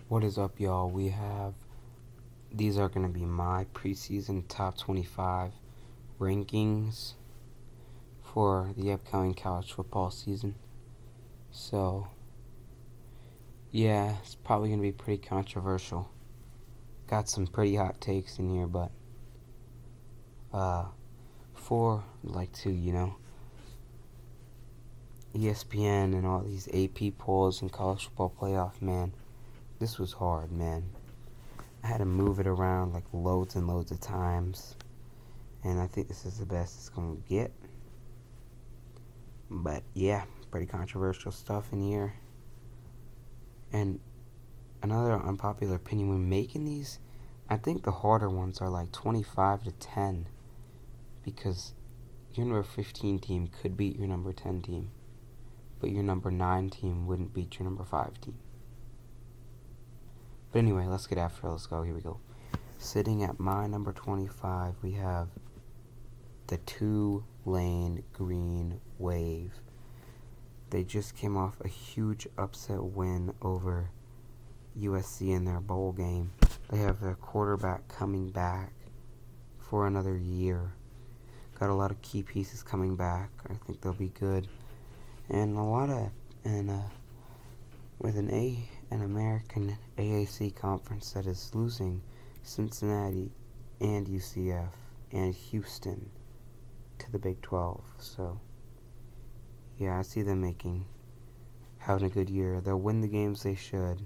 What is up, y'all? These are going to be my preseason top 25 rankings for the upcoming college football season. So, yeah, it's probably going to be pretty controversial. Got some pretty hot takes in here, but, for, ESPN and all these AP polls and college football playoff, man, this was hard, man. I had to move it around like loads and loads of times, and I think this is the best it's going to get. But yeah, pretty controversial stuff in here. And another unpopular opinion when making these, I think the harder ones are like 25 to 10, because your number 15 team could beat your number 10 team, but your number 9 team wouldn't beat your number 5 team. But anyway, let's get after it. Let's go. Here we go. Sitting at my number 25, we have the Tulane Green Wave. They just came off a huge upset win over USC in their bowl game. They have their quarterback coming back for another year. Got a lot of key pieces coming back. I think they'll be good. And with an American AAC conference that is losing Cincinnati and UCF and Houston to the Big 12. So, yeah, I see them having a good year. They'll win the games they should.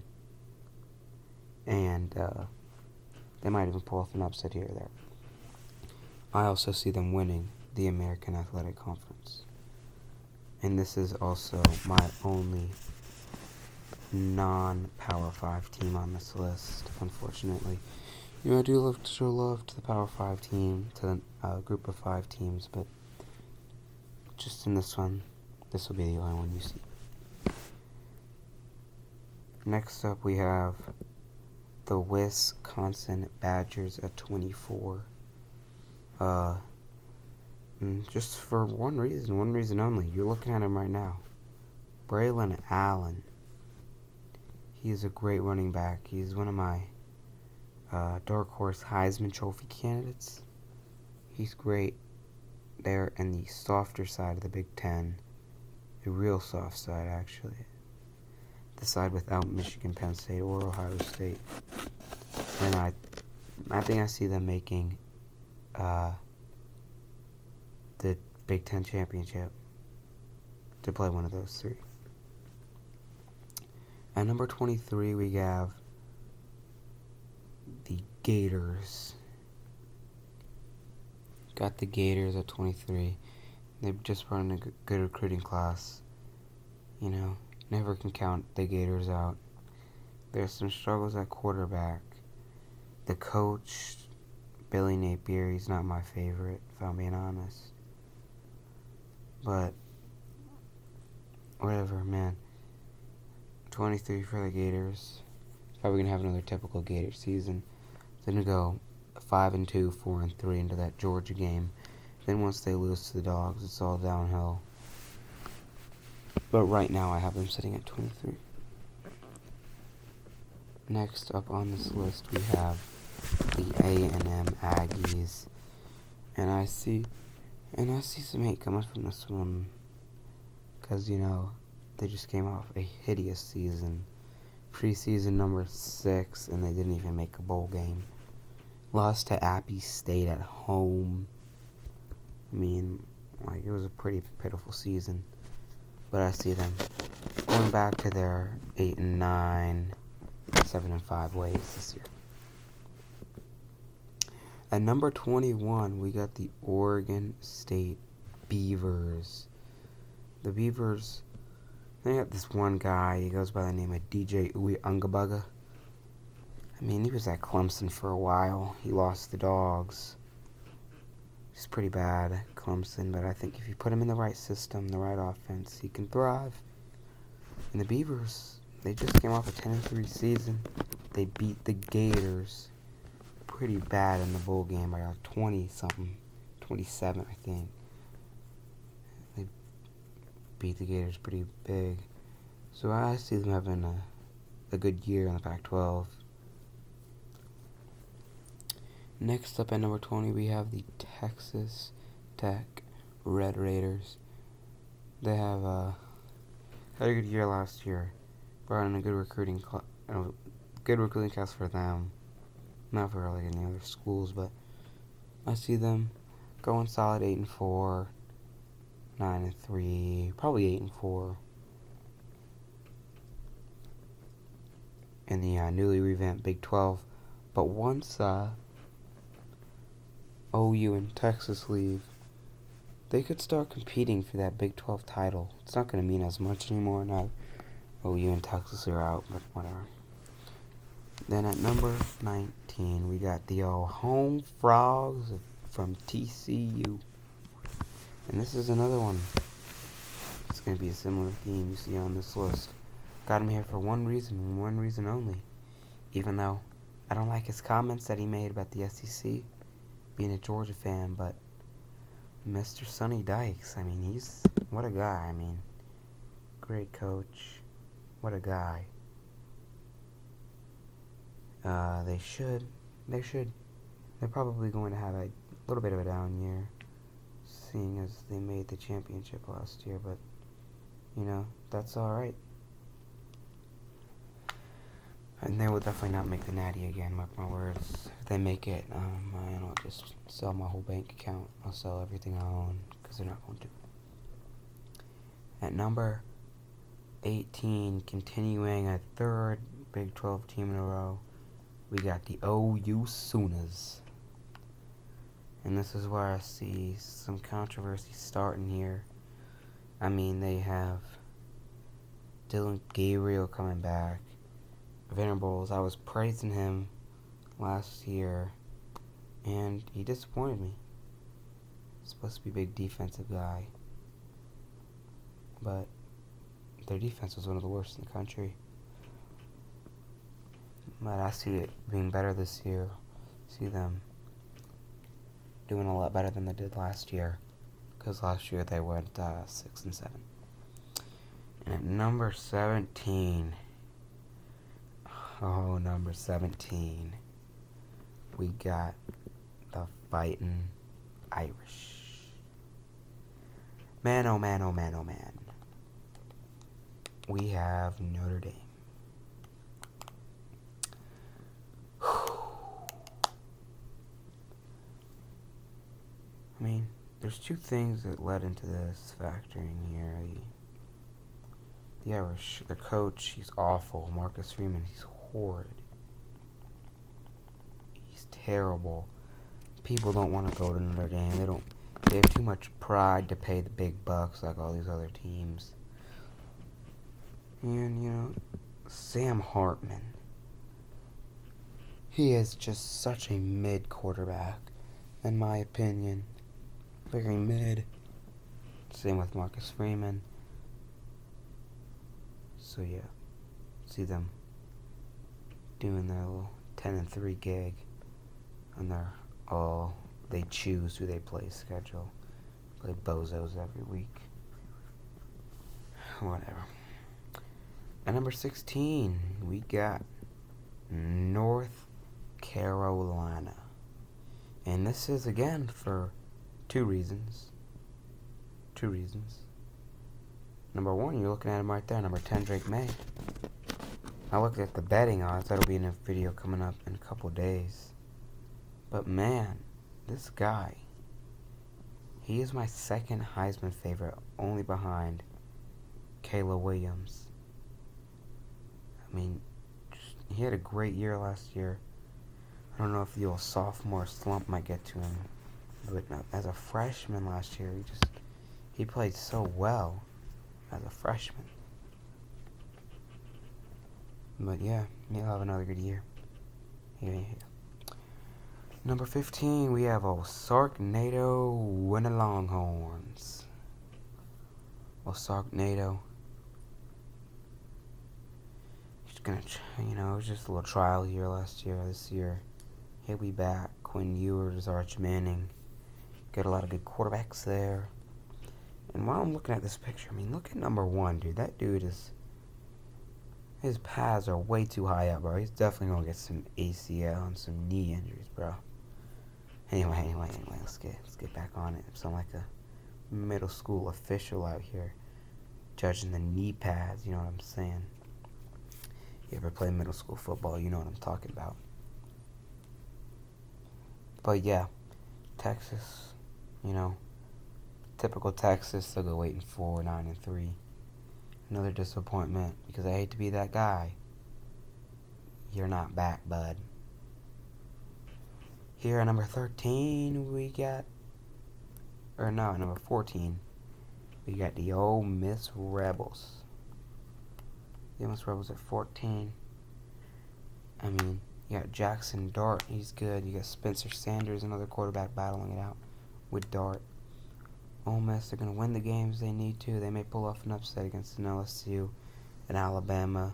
And they might even pull off an upset here or there. I also see them winning the American Athletic Conference. And this is also my only non-Power 5 team on this list, unfortunately. I do love to show love to the Power 5 team, to the group of 5 teams, but just in this one, this will be the only one you see. Next up, we have the Wisconsin Badgers at 24. Just for one reason only. You're looking at him right now. Braylon Allen. He is a great running back. He's one of my dark horse Heisman Trophy candidates. He's great there in the softer side of the Big Ten. The real soft side, actually. The side without Michigan, Penn State, or Ohio State. And I think I see them making the Big Ten championship to play one of those three. At number 23, we have the Gators. Got the Gators at 23. They've just run a good recruiting class. Never can count the Gators out. There's some struggles at quarterback. The coach, Billy Napier, he's not my favorite, if I'm being honest. But, whatever, man. 23 for the Gators. Probably going to have another typical Gator season. They're going to go 5-2, 4-3 into that Georgia game. Then once they lose to the Dogs, it's all downhill. But right now I have them sitting at 23. Next up on this list we have the A&M Aggies. And I see some hate coming from this one. Because, they just came off a hideous season. Preseason number 6, and they didn't even make a bowl game. Lost to Appy State at home. It was a pretty pitiful season. But I see them going back to their 8-9, 7-5 ways this year. At number 21, we got the Oregon State Beavers. The Beavers, they got this one guy, he goes by the name of DJ Uiagalelei. He was at Clemson for a while. He lost the Dogs. He's pretty bad at Clemson, but I think if you put him in the right system, the right offense, he can thrive. And the Beavers, they just came off a 10-3 season. They beat the Gators pretty bad in the bowl game by like 20-something, 27, I think. They beat the Gators pretty big. So I see them having a good year in the Pac-12. Next up at number 20, we have the Texas Tech Red Raiders. They have had a good year last year. Brought in a good recruiting class for them. Not for like any other schools, but I see them going solid 8-4, 9-3, probably 8-4 in the newly revamped Big 12. But once OU and Texas leave, they could start competing for that Big 12 title. It's not going to mean as much anymore now OU and Texas are out, but whatever. Then at number 19, we got the Home Frogs from TCU. And this is another one. It's going to be a similar theme you see on this list. Got him here for one reason, and one reason only. Even though I don't like his comments that he made about the SEC, being a Georgia fan, but Mr. Sonny Dykes, I mean, what a guy. I mean, great coach. What a guy. They're probably going to have a little bit of a down year, seeing as they made the championship last year, but, that's alright. And they will definitely not make the Natty again, mark my words. If they make it, I'll just sell my whole bank account. I'll sell everything I own, because they're not going to. At number 18, continuing a third Big 12 team in a row, we got the OU Sooners. And this is where I see some controversy starting here. I mean, they have Dylan Gabriel coming back. Venables, I was praising him last year, and he disappointed me. He's supposed to be a big defensive guy, but their defense was one of the worst in the country. But I see it being better this year. See them doing a lot better than they did last year, because last year they went 6-7. And at number 17, number 17, we got the Fighting Irish. Man, oh man, oh man, oh man. We have Notre Dame. I mean, there's two things that led into this factoring here. The Irish, the coach, he's awful. Marcus Freeman, he's horrid. He's terrible. People don't want to go to Notre Dame. They have too much pride to pay the big bucks like all these other teams. And, Sam Hartman. He is just such a mid quarterback, in my opinion. Very mid. Same with Marcus Freeman. So yeah, see them doing their little 10-3 gig on their they choose who they play schedule. Play bozos every week. Whatever. At number 16, we got North Carolina. And this is again for two reasons. Number one, you're looking at him right there, number 10, Drake May. I looked at the betting odds. That'll be in a video coming up in a couple days. But man, this guy, he is my second Heisman favorite, only behind Caleb Williams. I mean, he had a great year last year. I don't know if the old sophomore slump might get to him, but as a freshman last year, he played so well as a freshman. But yeah, he'll have another good year. Yeah. Number 15, we have Sarknado winning Longhorns. Sarknado. He's gonna, it was just a little trial year last year. This year, he'll be back. Quinn Ewers, Arch Manning. Got a lot of good quarterbacks there. And while I'm looking at this picture, I mean, look at number 1, dude. That dude is His pads are way too high up, bro. He's definitely gonna get some ACL and some knee injuries, bro. Anyway, let's get back on it. Sound like a middle school official out here judging the knee pads, you know what I'm saying? You ever play middle school football, you know what I'm talking about. But yeah, Texas, you know, typical Texas, they'll go 8-4, 9-3. Another disappointment, because I hate to be that guy. You're not back, bud. Here at number 13, we got, or no, number 14, we got the Ole Miss Rebels. The Ole Miss Rebels at 14. I mean, you got Jackson Dart, he's good. You got Spencer Sanders, another quarterback, battling it out with Dart. Ole Miss, they're going to win the games they need to. They may pull off an upset against an LSU and Alabama.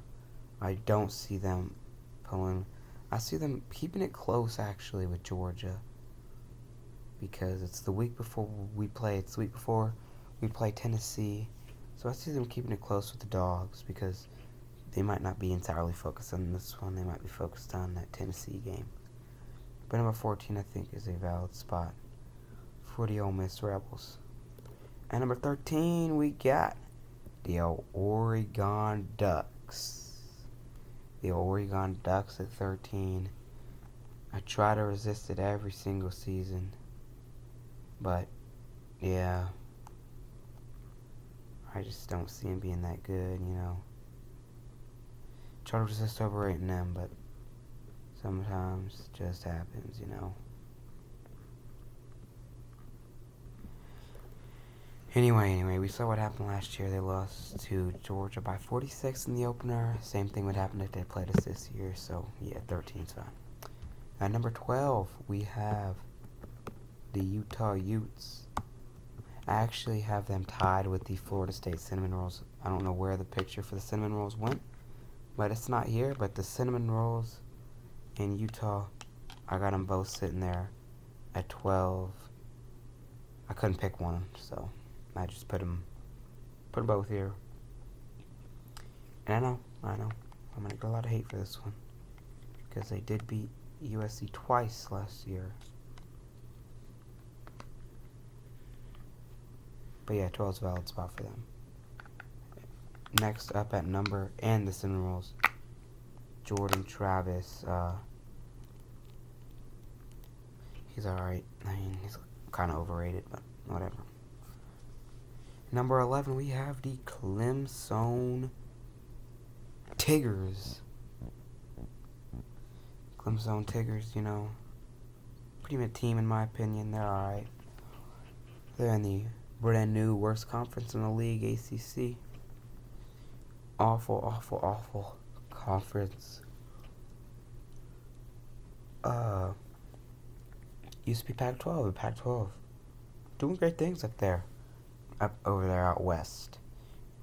I don't see them pulling. I see them keeping it close, actually, with Georgia. Because it's the week before we play. It's the week before we play Tennessee. So I see them keeping it close with the Dogs because they might not be entirely focused on this one. They might be focused on that Tennessee game. But number 14, I think, is a valid spot for the Ole Miss Rebels. At number 13, we got the Oregon Ducks. The Oregon Ducks at 13. I try to resist it every single season. But, yeah. I just don't see them being that good, you know. Try to resist overrating them, but sometimes it just happens, you know. Anyway, we saw what happened last year. They lost to Georgia by 46 in the opener. Same thing would happen if they played us this year. So, yeah, 13's fine. At number 12, we have the Utah Utes. I actually have them tied with the Florida State Cinnamon Rolls. I don't know where the picture for the Cinnamon Rolls went, but it's not here. But the Cinnamon Rolls in Utah, I got them both sitting there at 12. I couldn't pick one, so I just put them both here. And I know, I'm going to get a lot of hate for this one. Because they did beat USC twice last year. But yeah, 12 is a valid spot for them. Next up at number, and the Cinnamon Rolls, Jordan Travis. He's alright. I mean, he's kind of overrated, but whatever. Number 11, we have the Clemson Tigers. Clemson Tigers, you know, pretty good team in my opinion. They're alright. They're in the brand new worst conference in the league, ACC. Awful conference. Used to be Pac-12, Pac-12 doing great things up over there out west,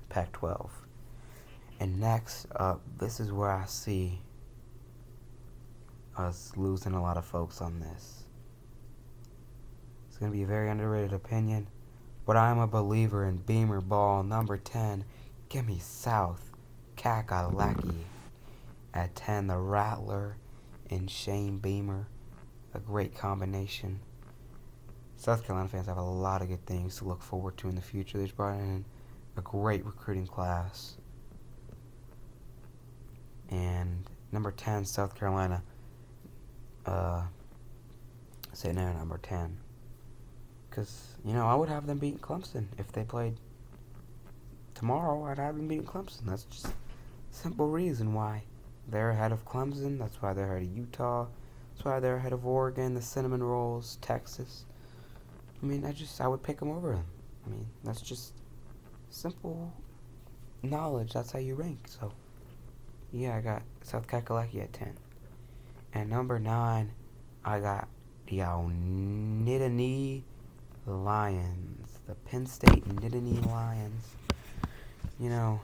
Pac-12. And next up, this is where I see us losing a lot of folks on this. It's going to be a very underrated opinion, but I'm a believer in Beamer ball. Number 10, give me South Kakalaki. At 10, the Rattler and Shane Beamer. A great combination. South Carolina fans have a lot of good things to look forward to in the future. They've brought in a great recruiting class. And number 10, South Carolina. Sitting there at number 10. Because, you know, I would have them beating Clemson. If they played tomorrow, I'd have them beating Clemson. That's just a simple reason why. They're ahead of Clemson. That's why they're ahead of Utah. That's why they're ahead of Oregon, the Cinnamon Rolls, Texas. I mean, I would pick them over them. I mean, that's just simple knowledge. That's how you rank. So, yeah, I got South Kakalaki at 10. And number 9, I got the Nittany Lions. The Penn State Nittany Lions. You know,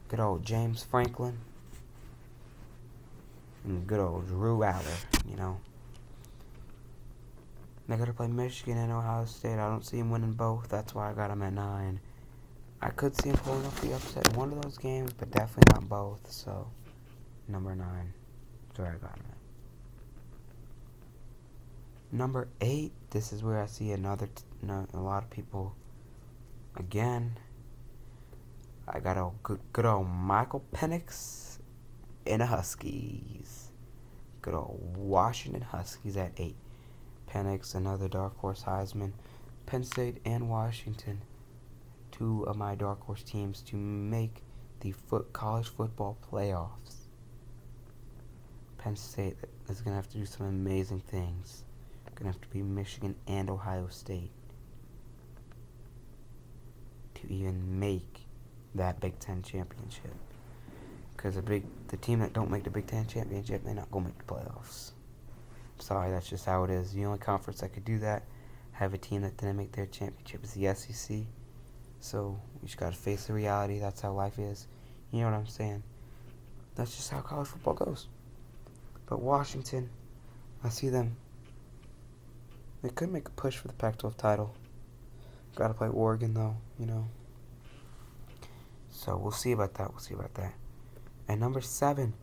good old James Franklin. And good old Drew Aller, you know. They got to play Michigan and Ohio State. I don't see them winning both. That's why I got them at 9. I could see him pulling off the upset in one of those games, but definitely not both. So, number 9. That's where I got him at. Number 8. This is where I see a lot of people. Again, I got a good old Michael Penix and the Huskies. Good old Washington Huskies at 8. Penix, another dark horse Heisman. Penn State and Washington, 2 of my dark horse teams to make the college football playoffs. Penn State is going to have to do some amazing things. Going to have to beat Michigan and Ohio State to even make that Big Ten championship. Because the team that don't make the Big Ten championship, they're not going to make the playoffs. Sorry, that's just how it is. The only conference that could do that, have a team that didn't make their championship, is the SEC. So you just got to face the reality. That's how life is. You know what I'm saying? That's just how college football goes. But Washington, I see them. They could make a push for the Pac-12 title. Got to play Oregon, though, you know. So we'll see about that. At number 7,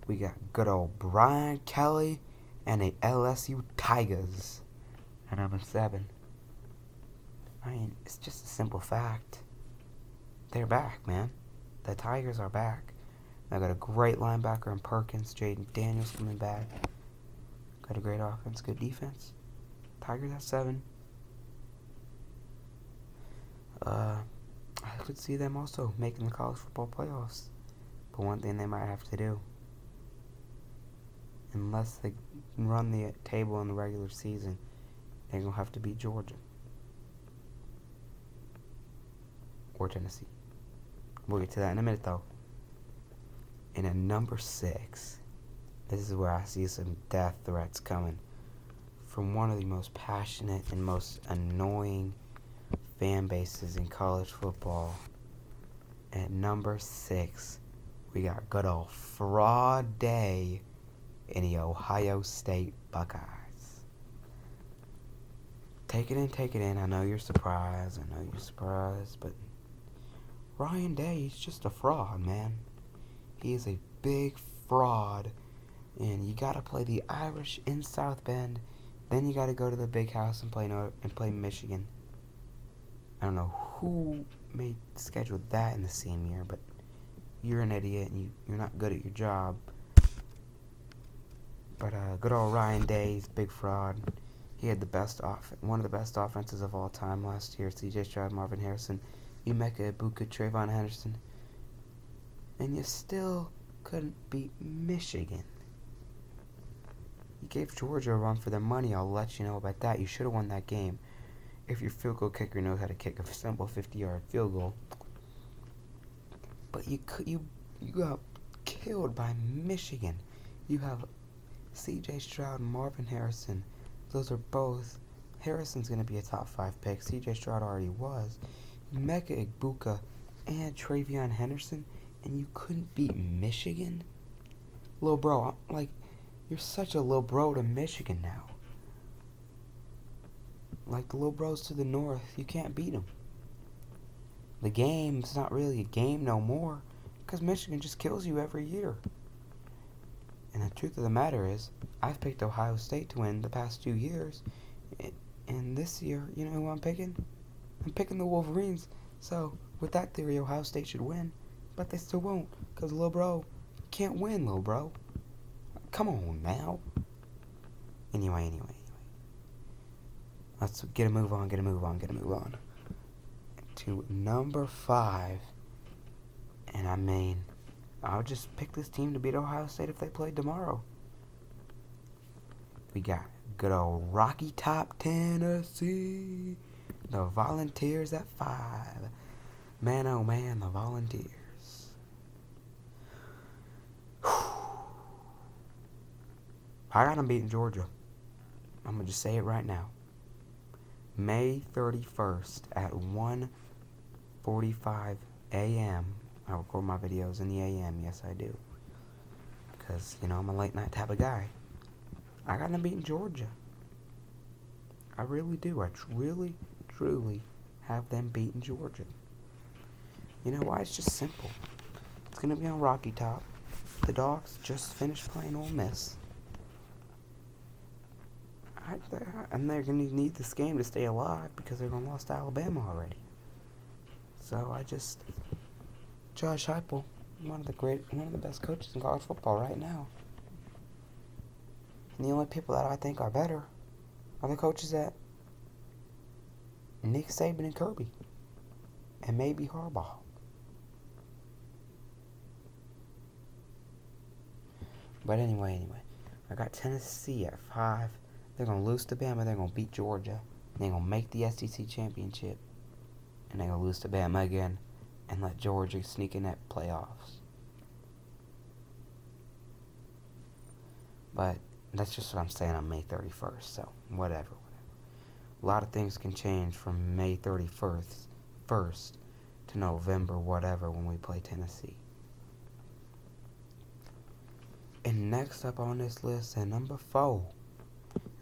we got good old Brian Kelly and the LSU Tigers. At number 7. I mean, it's just a simple fact. They're back, man. The Tigers are back. I got a great linebacker in Perkins. Jaden Daniels coming back. Got a great offense, good defense. Tigers at 7. I could see them also making the college football playoffs. But one thing they might have to do, unless they run the table in the regular season, they're going to have to beat Georgia. Or Tennessee. We'll get to that in a minute, though. And at number 6, this is where I see some death threats coming from one of the most passionate and most annoying fan bases in college football. At number 6, we got good old Fraud Day in the Ohio State Buckeyes. Take it in. I know you're surprised, but Ryan Day, he's just a fraud, man. He is a big fraud, and you gotta play the Irish in South Bend. Then you gotta go to the Big House and play Michigan. I don't know who scheduled that in the same year, but you're an idiot and you're not good at your job. But good old Ryan Day, he's a big fraud. He had one of the best offenses of all time last year. C.J. Stroud, Marvin Harrison, Emeka Egbuka, Trayvon Henderson. And you still couldn't beat Michigan. You gave Georgia a run for their money, I'll let you know about that. You should have won that game if your field goal kicker knows how to kick a simple 50-yard field goal. But you got killed by Michigan. You have C.J. Stroud and Marvin Harrison. Those are both. Harrison's going to be a top 5 pick. C.J. Stroud already was. Emeka Egbuka and Trayvon Henderson, and you couldn't beat Michigan? Lil' bro, you're such a little bro to Michigan now. Like the little bros to the north, you can't beat them. The game's not really a game no more, because Michigan just kills you every year. And the truth of the matter is, I've picked Ohio State to win the past 2 years, and this year, you know who I'm picking? I'm picking the Wolverines. So, with that theory, Ohio State should win, but they still won't, because little bro can't win, little bro. Come on now. Anyway. Let's get a move on. To number 5. And I mean, I'll just pick this team to beat Ohio State if they played tomorrow. We got good old Rocky Top, Tennessee. The Volunteers at 5. Man, oh man, the Volunteers. I got them beating Georgia. I'm going to just say it right now. May 31st at 1:45 a.m. I record my videos in the a.m. Yes, I do. Because, I'm a late night type of guy. I got them beating Georgia. I really do. I really, truly have them beating Georgia. You know why? It's just simple. It's going to be on Rocky Top. The Dogs just finished playing Ole Miss. And they're going to need this game to stay alive because they're going to lose to Alabama already. So Josh Heupel, one of the best coaches in college football right now. And the only people that I think are better are the coaches that Nick Saban and Kirby, and maybe Harbaugh. But anyway, I got Tennessee at 5. They're going to lose to Bama. They're going to beat Georgia. They're going to make the SEC championship. And they're going to lose to Bama again and let Georgia sneak in that playoffs. But that's just what I'm saying on May 31st. So, whatever. A lot of things can change from May 31st to November whatever when we play Tennessee. And next up on this list, at number 4,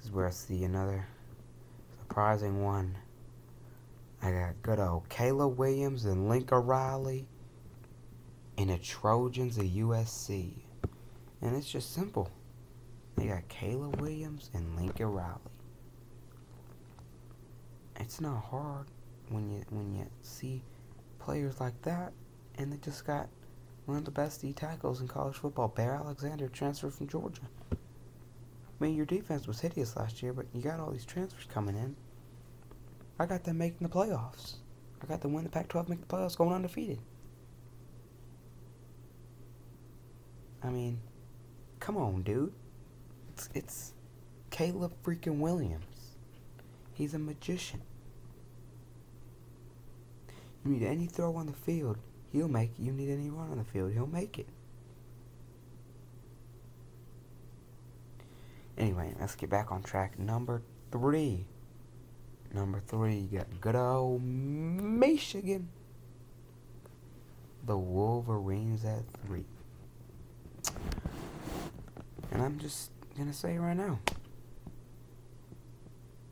is where I see another surprising one. I got good old Kayla Williams and Lincoln Riley in the Trojans of USC. And it's just simple. They got Kayla Williams and Lincoln Riley. It's not hard when you see players like that, and they just got one of the best D tackles in college football, Bear Alexander, transferred from Georgia. I mean, your defense was hideous last year, but you got all these transfers coming in. I got them making the playoffs. I got them win the Pac-12, make the playoffs, going undefeated. I mean, come on, dude. It's Caleb freaking Williams. He's a magician. You need any throw on the field, he'll make it. You need any run on the field, he'll make it. Anyway, let's get back on track. Number 3, you got good old Michigan. The Wolverines at 3. And I'm just going to say right now,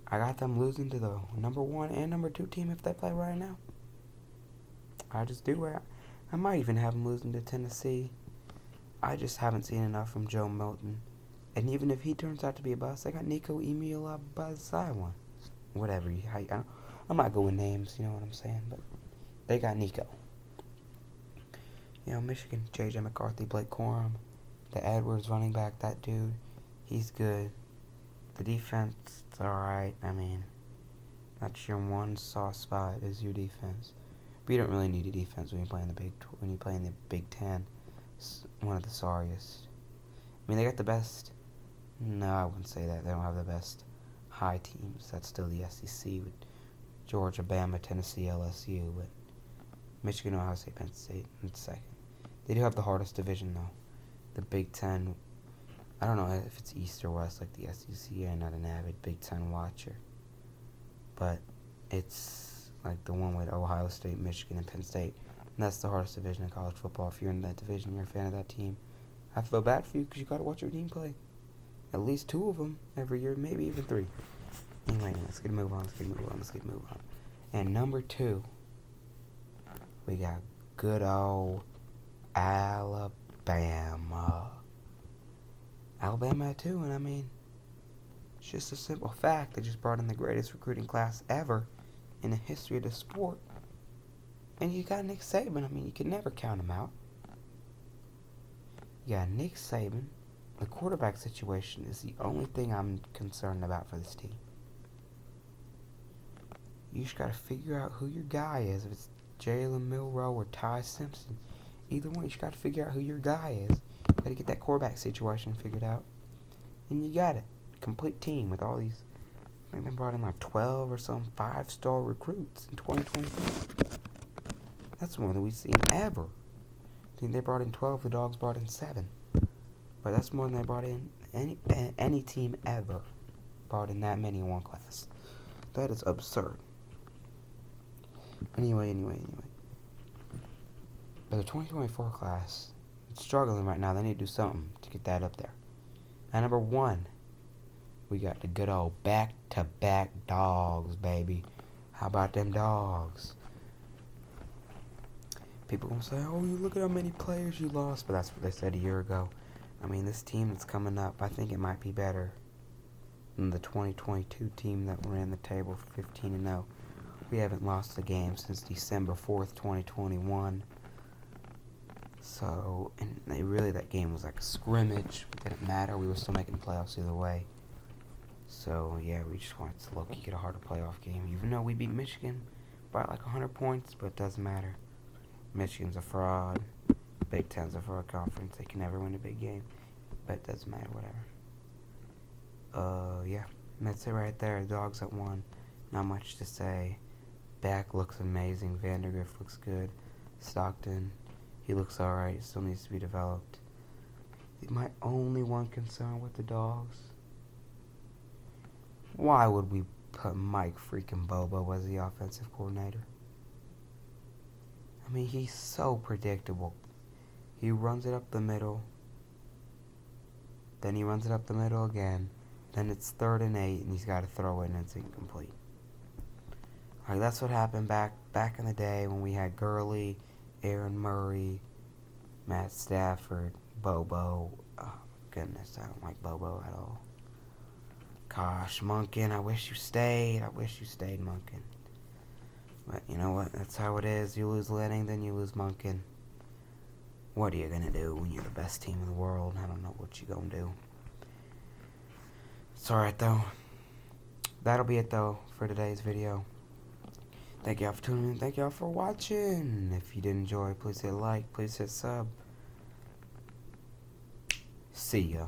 I got them losing to the number 1 and number 2 team if they play right now. I just do it. I might even have them losing to Tennessee. I just haven't seen enough from Joe Milton. And even if he turns out to be a bust, I got Nico Emil by the sideline. Whatever. I'm not going with names, you know what I'm saying? But they got Nico. You know, Michigan, J.J. McCarthy, Blake Corum, the Edwards running back, that dude, he's good. The defense, it's alright. I mean, that's your one soft spot is your defense. But you don't really need a defense when you play in the Big Ten. It's one of the sorriest. I mean, they got the best. No, I wouldn't say that. They don't have the best high teams. That's still the SEC with Georgia, Bama, Tennessee, LSU. But Michigan, Ohio State, Penn State in second. They do have the hardest division, though. The Big Ten. I don't know if it's East or West like the SEC. I'm not an avid Big Ten watcher. But it's like the one with Ohio State, Michigan, and Penn State. And that's the hardest division in college football. If you're in that division, you're a fan of that team, I feel bad for you because you got to watch your team play. At least 2 of them every year, maybe even 3. Anyway, let's get a move on. And number 2, we got good old Alabama. Alabama at 2, and I mean, it's just a simple fact. They just brought in the greatest recruiting class ever in the history of the sport. And you got Nick Saban. I mean, you can never count him out. You got Nick Saban. The quarterback situation is the only thing I'm concerned about for this team. You just got to figure out who your guy is. If it's Jalen Milroe or Ty Simpson, either one, you just got to figure out who your guy is. Got to get that quarterback situation figured out. And you got it. Complete team with all these. I think they brought in like 12 or some 5-star recruits in 2023. That's more than we've seen ever. I think they brought in 12. The Dogs brought in 7. But that's more than they brought in any team ever. Brought in that many in one class. That is absurd. Anyway. But the 2024 class, it's struggling right now. They need to do something to get that up there. At number 1, we got the good old back-to-back Dogs, baby. How about them Dogs? People gonna say, oh, you look at how many players you lost, but that's what they said a year ago. I mean, this team that's coming up, I think it might be better than the 2022 team that ran the table for 15-0. We haven't lost a game since December 4th, 2021. So, and that game was like a scrimmage. It didn't matter. We were still making playoffs either way. So, yeah, we just wanted to low-key get a harder playoff game. Even though we beat Michigan by like 100 points, but it doesn't matter. Michigan's a fraud. Big Ten's a fraud conference. They can never win a big game. But it doesn't matter, whatever. Yeah. And that's it right there. Dogs at 1. Not much to say. Back looks amazing. Vandergrift looks good. Stockton, he looks alright. Still needs to be developed. My only one concern with the Dogs, why would we put Mike freaking Bobo as the offensive coordinator? I mean, he's so predictable. He runs it up the middle. Then he runs it up the middle again. Then it's 3rd and 8, and he's got to throw it, and it's incomplete. Like, that's what happened back in the day when we had Gurley, Aaron Murray, Matt Stafford, Bobo. Oh, goodness, I don't like Bobo at all. Gosh, Monken, I wish you stayed. Monken. But you know what? That's how it is. You lose Lenning, then you lose Monken. What are you going to do when you're the best team in the world? I don't know what you're going to do. It's alright, though. That'll be it, though, for today's video. Thank y'all for tuning in. Thank y'all for watching. If you did enjoy, please hit like. Please hit sub. See ya.